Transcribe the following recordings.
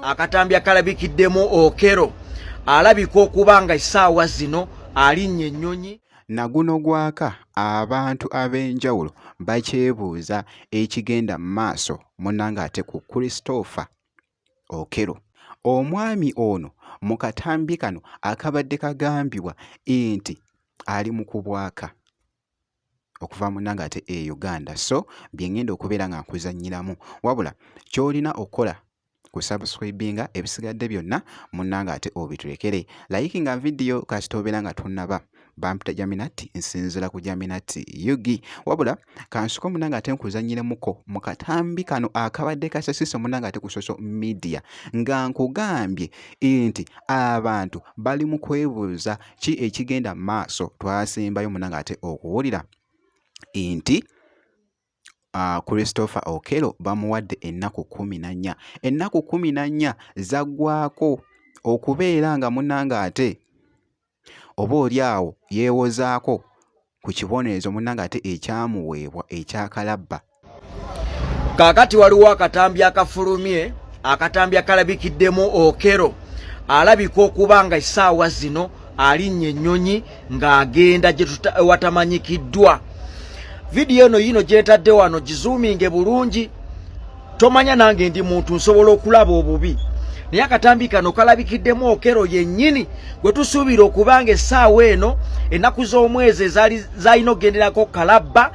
akatambi akalabikiddemu Okello alabika okuba nga essaawa zino alinnya ennyonyi. Naguno gwaka abantu ab'enjawulo bakyebuuza ekigenda mu maaso munnange ate ku Christopher Okello. Omwami ono mu katambi kano akabadde kagambibwa nti ali mu kubwaka okuva munnange ate e Uganda. So bye ngenda okubeera nga nkuzannyiramu, wabula ky'olina okukola kusubscribinga, ebisigadde byonna munnange ate obiturekere. Likinga video kasita obeera nga tonnaba bampita Jaminati, nsinzira ku Jaminati Yugi. Wabula kansuko munnange ate nkuzannyiremuko mu katambi kano akabadde kasasise munnange ate ku social media nga nkugambye nti abantu bali mu kwebuuza ki ekigenda mu maaso. Twasembayo munnange ate okuwulira nti Christopher Okello bamuwadde ennaku 14. Ennaku 14 zaggwako okubeera nga munnange ate oba oli awo yeewozaako ku kibonerezo munnange ate ekyamuweebwa ekyakalabba. Kaakati waliwo akatambi akafulumye, akatambi akalabikiddemu Okello alabika okuba nga essaawa zino alinnya ennyonyi ng'agenda gye watamanyikiddwa. Vidiyo eno yino gyetadde wano gizuuminge bulungi. Tomanya nange ndi muntu nsobola okulaba obubi, naye akatambi kano kalabikiddemu Okello yennyini gwe tusuubira okubanga essaawa eno ennaku z'omwezi zalina okugenderako kalabba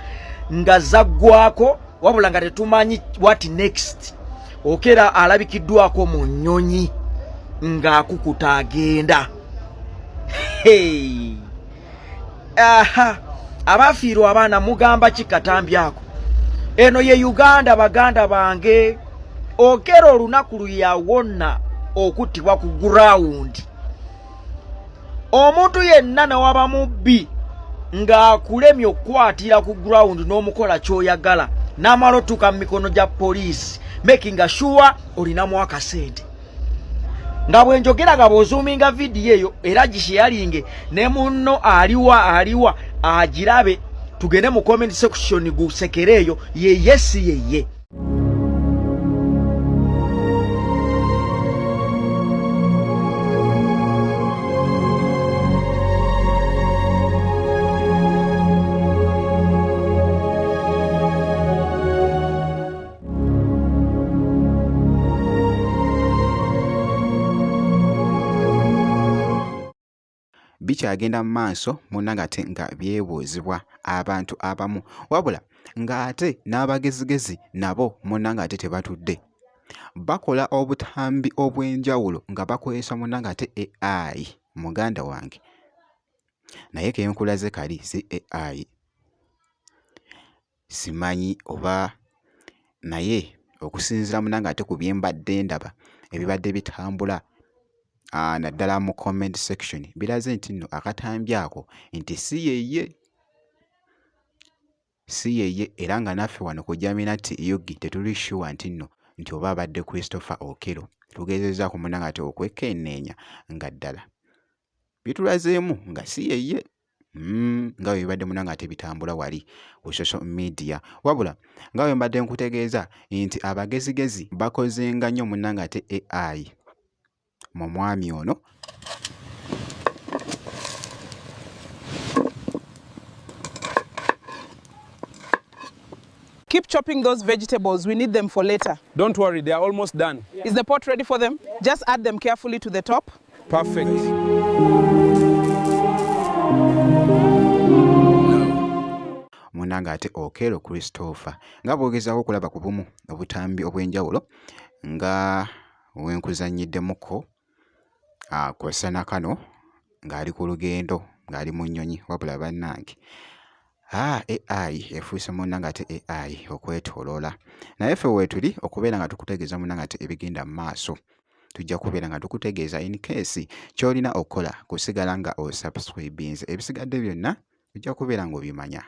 nga zaggwako, wabula nga tetumanyi what next. Okello alabikiddwako mu nnyonyi ng'akukuta agenda. Hey! Aha! Abafiirwa abaana mugamba ki katambi ako? Eno ye Uganda baganda bange. Okello olunaku luyawonna okuttibwa ku ground. Omuntu yenna nawaba mubbi ng'akulemye okukwatira ku ground n'omukola ky'oyagala n'amala otuuka mu mikono gya poliisi, making sure olinamu akasente. Nga bwe njogera nga bw'ozuuminga vidiyo eyo era gisharinge ne munno aliwa agirabe, tugende mu comment section gusekereyo yeye si yeye. Bikyagenda mu maaso munnange ate nga byebuuzibwa abantu abamu, wabula ng'ate n'abagezigezi nabo munnange ate tebatudde. Bakola obutambi obw'enjawulo nga bakozesa munnange ate AI muganda wange, naye kenkulaze kali si AI. Simanyi oba naye okusinziira munnange ate ku bye mbadde ndaba ebibadde bitambula naddala mu comment section biraze nti nno akatambi ako nti si yeye era nga naffe wano ku Jaminati Yugi tetuli sure nti nno nti oba abadde Christopher Okello. Tugezezzaako munnange ate okwekenneenya nga ddala bitulazeemu nga si yeye nga bwe bibadde munnange ate bitambula wali ku social media, wabula nga bwe mbadde nkutegeeza nti abagezigezi bakozenga nnyo munnange ate AI mu mwami ono. Keep chopping those vegetables. We need them for later. Don't worry, they are almost done. Is the pot ready for them? Just add them carefully to the top. Perfect. Munnange ate Okello Christopher nga bw'ogezaako okulaba ku bumu obutambi obw'enjawulo nga wenkuzannyiddemukko kwesana kano ng'ali ku lugendo ng'ali mu nnyonyi, wabula bannange AI efuuse munnange ate AI okwetooloola. Naye ffe weetuli okubeera nga tukutegeeza munnange ate ebigenda mu maaso. Tujja kubeera nga tukutegeeza in case ky'olina okukola kusigala nga osubscribinze, ebisigadde byonna tujja kubeera ng'obimanya.